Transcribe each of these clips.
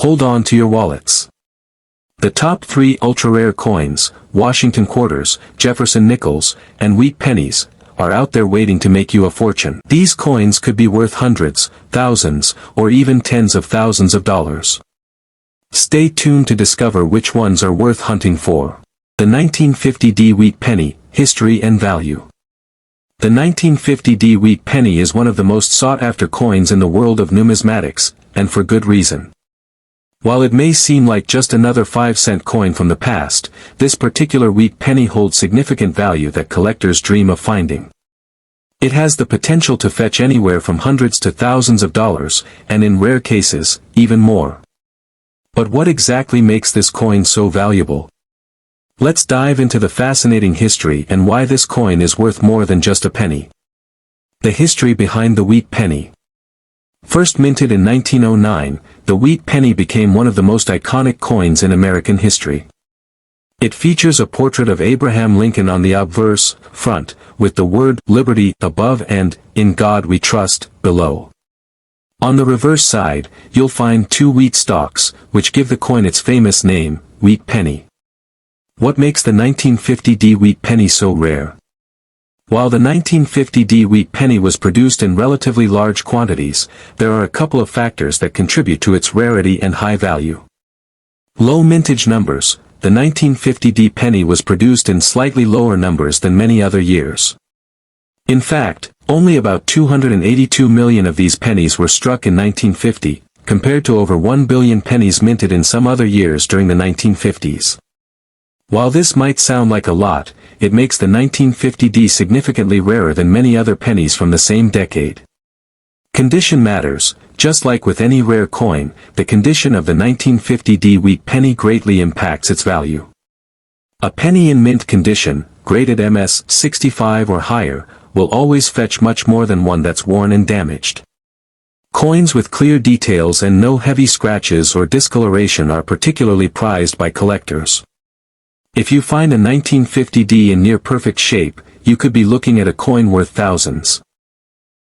Hold on to your wallets. The top 3 ultra-rare coins, Washington quarters, Jefferson nickels, and wheat pennies, are out there waiting to make you a fortune. These coins could be worth hundreds, thousands, or even tens of thousands of dollars. Stay tuned to discover which ones are worth hunting for. The 1950D wheat penny, history and value. The 1950D wheat penny is one of the most sought-after coins in the world of numismatics, and for good reason. While it may seem like just another 5-cent coin from the past, this particular wheat penny holds significant value that collectors dream of finding. It has the potential to fetch anywhere from hundreds to thousands of dollars, and in rare cases, even more. But what exactly makes this coin so valuable? Let's dive into the fascinating history and why this coin is worth more than just a penny. The history behind the wheat penny. First minted in 1909, the wheat penny became one of the most iconic coins in American history. It features a portrait of Abraham Lincoln on the obverse front, with the word "Liberty" above and "In God We Trust" below. On the reverse side, you'll find 2 wheat stalks, which give the coin its famous name, wheat penny. What makes the 1950D wheat penny so rare? While the 1950D wheat penny was produced in relatively large quantities, there are a couple of factors that contribute to its rarity and high value. Low mintage numbers. The 1950D penny was produced in slightly lower numbers than many other years. In fact, only about 282 million of these pennies were struck in 1950, compared to over 1 billion pennies minted in some other years during the 1950s. While this might sound like a lot, it makes the 1950D significantly rarer than many other pennies from the same decade. Condition matters. Just like with any rare coin, the condition of the 1950D wheat penny greatly impacts its value. A penny in mint condition, graded MS 65 or higher, will always fetch much more than one that's worn and damaged. Coins with clear details and no heavy scratches or discoloration are particularly prized by collectors. If you find a 1950D in near-perfect shape, you could be looking at a coin worth thousands.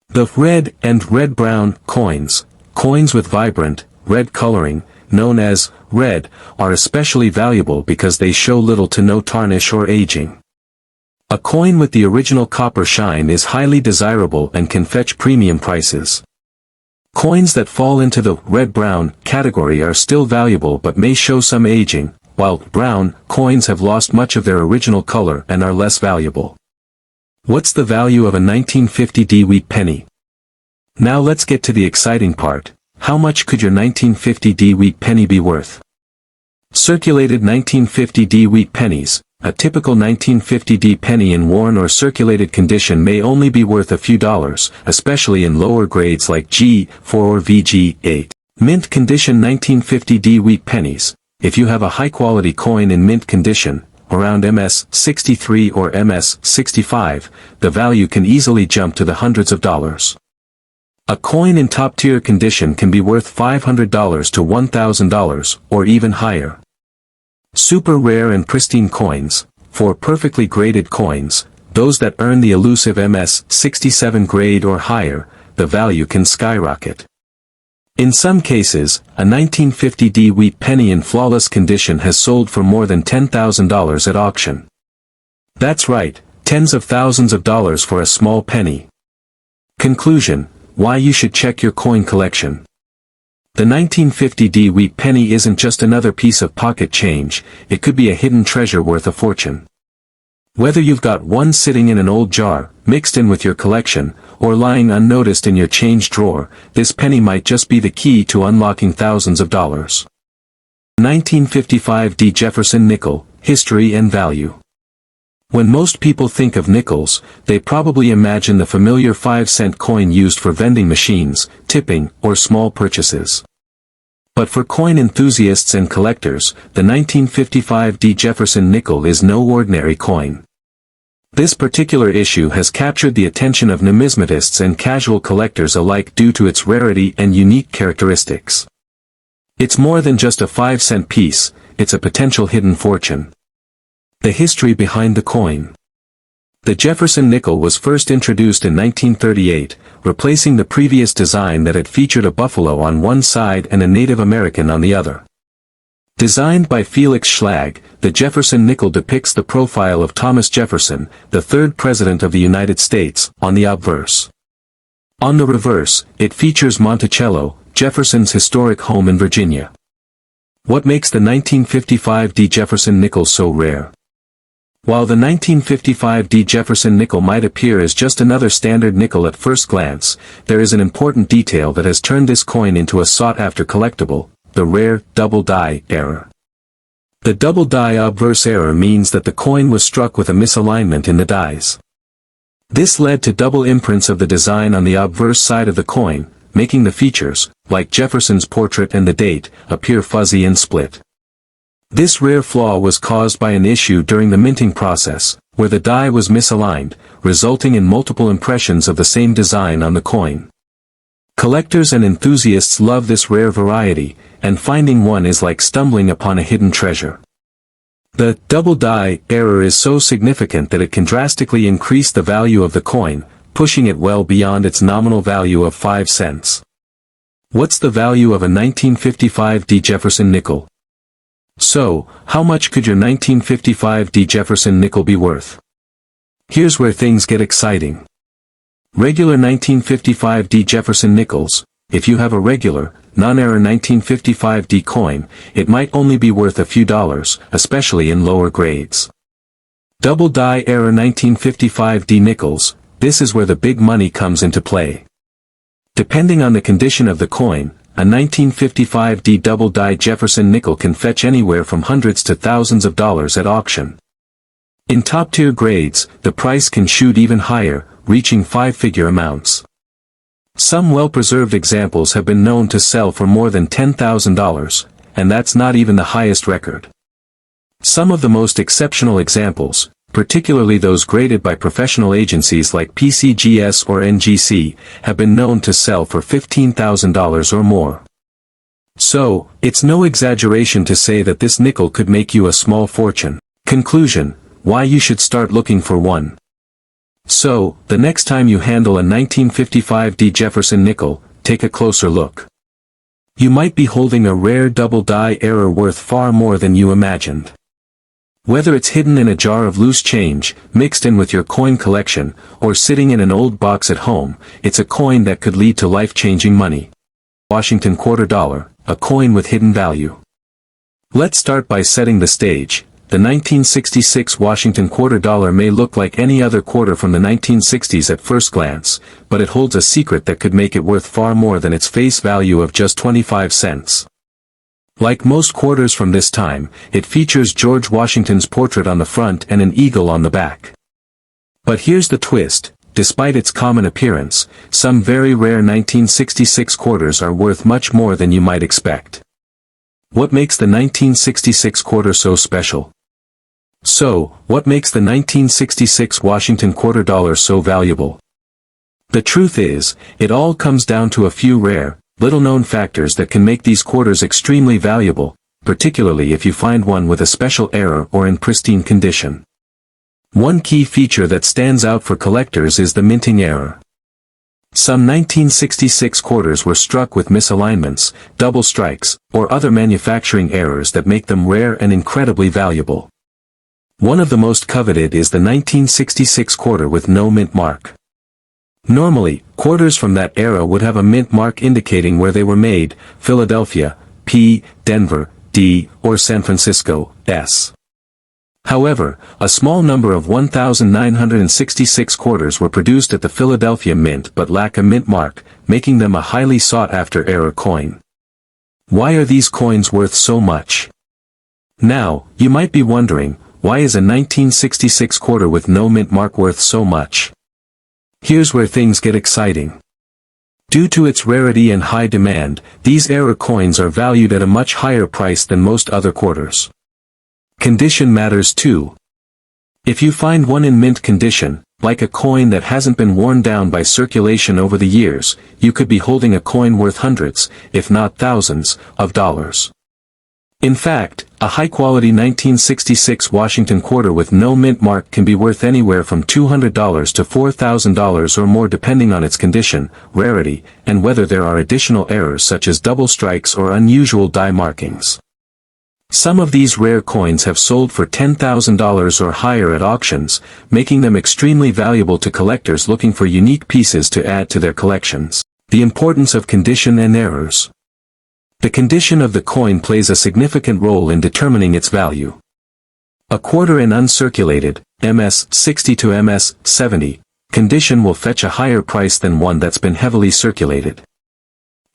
The red and red-brown coins, coins with vibrant, red coloring, known as red, are especially valuable because they show little to no tarnish or aging. A coin with the original copper shine is highly desirable and can fetch premium prices. Coins that fall into the red-brown category are still valuable but may show some aging, while brown coins have lost much of their original color and are less valuable. What's the value of a 1950D wheat penny? Now let's get to the exciting part. How much could your 1950D wheat penny be worth? Circulated 1950D wheat pennies. A typical 1950D penny in worn or circulated condition may only be worth a few dollars, especially in lower grades like G4 or VG8. Mint condition 1950D wheat pennies. If you have a high-quality coin in mint condition, around MS 63 or MS 65, the value can easily jump to the hundreds of dollars. A coin in top-tier condition can be worth $500 to $1,000, or even higher. Super rare and pristine coins. For perfectly graded coins, those that earn the elusive MS 67 grade or higher, the value can skyrocket. In some cases, a 1950D wheat penny in flawless condition has sold for more than $10,000 at auction. That's right, tens of thousands of dollars for a small penny. Conclusion: why you should check your coin collection. The 1950D wheat penny isn't just another piece of pocket change, it could be a hidden treasure worth a fortune. Whether you've got one sitting in an old jar, mixed in with your collection, or lying unnoticed in your change drawer, this penny might just be the key to unlocking thousands of dollars. 1955D Jefferson nickel, history and value. When most people think of nickels, they probably imagine the familiar 5-cent coin used for vending machines, tipping, or small purchases. But for coin enthusiasts and collectors, the 1955D Jefferson nickel is no ordinary coin. This particular issue has captured the attention of numismatists and casual collectors alike due to its rarity and unique characteristics. It's more than just a 5-cent piece, it's a potential hidden fortune. The history behind the coin. The Jefferson nickel was first introduced in 1938, replacing the previous design that had featured a buffalo on one side and a Native American on the other. Designed by Felix Schlag, the Jefferson nickel depicts the profile of Thomas Jefferson, the third President of the United States, on the obverse. On the reverse, it features Monticello, Jefferson's historic home in Virginia. What makes the 1955 D Jefferson nickel so rare? While the 1955 D Jefferson nickel might appear as just another standard nickel at first glance, there is an important detail that has turned this coin into a sought-after collectible: the rare double die error. The double die obverse error means that the coin was struck with a misalignment in the dies. This led to double imprints of the design on the obverse side of the coin, making the features, like Jefferson's portrait and the date, appear fuzzy and split. This rare flaw was caused by an issue during the minting process, where the die was misaligned, resulting in multiple impressions of the same design on the coin. Collectors and enthusiasts love this rare variety, and finding one is like stumbling upon a hidden treasure. The double die error is so significant that it can drastically increase the value of the coin, pushing it well beyond its nominal value of 5 cents. What's the value of a 1955 D Jefferson nickel? So, how much could your 1955 D Jefferson nickel be worth? Here's where things get exciting. Regular 1955 D Jefferson nickels. If you have a regular, non-error 1955 D coin, it might only be worth a few dollars, especially in lower grades. Double die error 1955 D nickels, this is where the big money comes into play. Depending on the condition of the coin, a 1955 D double die Jefferson nickel can fetch anywhere from hundreds to thousands of dollars at auction. In top-tier grades, the price can shoot even higher, reaching 5-figure amounts. Some well-preserved examples have been known to sell for more than $10,000, and that's not even the highest record. Some of the most exceptional examples, particularly those graded by professional agencies like PCGS or NGC, have been known to sell for $15,000 or more. So, it's no exaggeration to say that this nickel could make you a small fortune. Conclusion: why you should start looking for one. So, the next time you handle a 1955 D Jefferson nickel, take a closer look. You might be holding a rare double die error worth far more than you imagined. Whether it's hidden in a jar of loose change, mixed in with your coin collection, or sitting in an old box at home, it's a coin that could lead to life-changing money. Washington quarter dollar, a coin with hidden value. Let's start by setting the stage. The 1966 Washington quarter dollar may look like any other quarter from the 1960s at first glance, but it holds a secret that could make it worth far more than its face value of just 25 cents. Like most quarters from this time, it features George Washington's portrait on the front and an eagle on the back. But here's the twist: despite its common appearance, some very rare 1966 quarters are worth much more than you might expect. What makes the 1966 quarter so special? So, what makes the 1966 Washington quarter dollar so valuable? The truth is, it all comes down to a few rare, little-known factors that can make these quarters extremely valuable, particularly if you find one with a special error or in pristine condition. One key feature that stands out for collectors is the minting error. Some 1966 quarters were struck with misalignments, double strikes, or other manufacturing errors that make them rare and incredibly valuable. One of the most coveted is the 1966 quarter with no mint mark. Normally, quarters from that era would have a mint mark indicating where they were made: Philadelphia, P, Denver, D, or San Francisco, S. However, a small number of 1,966 quarters were produced at the Philadelphia Mint but lack a mint mark, making them a highly sought-after error coin. Why are these coins worth so much? Now, you might be wondering, why is a 1966 quarter with no mint mark worth so much? Here's where things get exciting. Due to its rarity and high demand, these error coins are valued at a much higher price than most other quarters. Condition matters too. If you find one in mint condition, like a coin that hasn't been worn down by circulation over the years, you could be holding a coin worth hundreds, if not thousands, of dollars. In fact, a high-quality 1966 Washington quarter with no mint mark can be worth anywhere from $200 to $4,000 or more depending on its condition, rarity, and whether there are additional errors such as double strikes or unusual die markings. Some of these rare coins have sold for $10,000 or higher at auctions, making them extremely valuable to collectors looking for unique pieces to add to their collections. The importance of condition and errors. The condition of the coin plays a significant role in determining its value. A quarter in uncirculated, MS 60 to MS 70, condition will fetch a higher price than one that's been heavily circulated.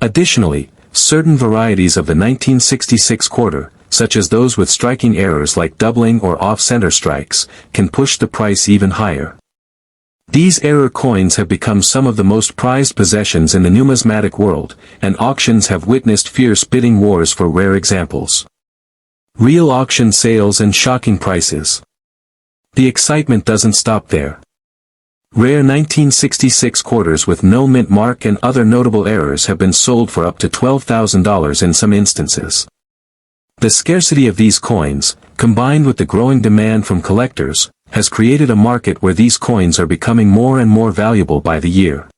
Additionally, certain varieties of the 1966 quarter, such as those with striking errors like doubling or off-center strikes, can push the price even higher. These error coins have become some of the most prized possessions in the numismatic world, and auctions have witnessed fierce bidding wars for rare examples. Real auction sales and shocking prices. The excitement doesn't stop there. Rare 1966 quarters with no mint mark and other notable errors have been sold for up to $12,000 in some instances. The scarcity of these coins, combined with the growing demand from collectors, has created a market where these coins are becoming more and more valuable by the year.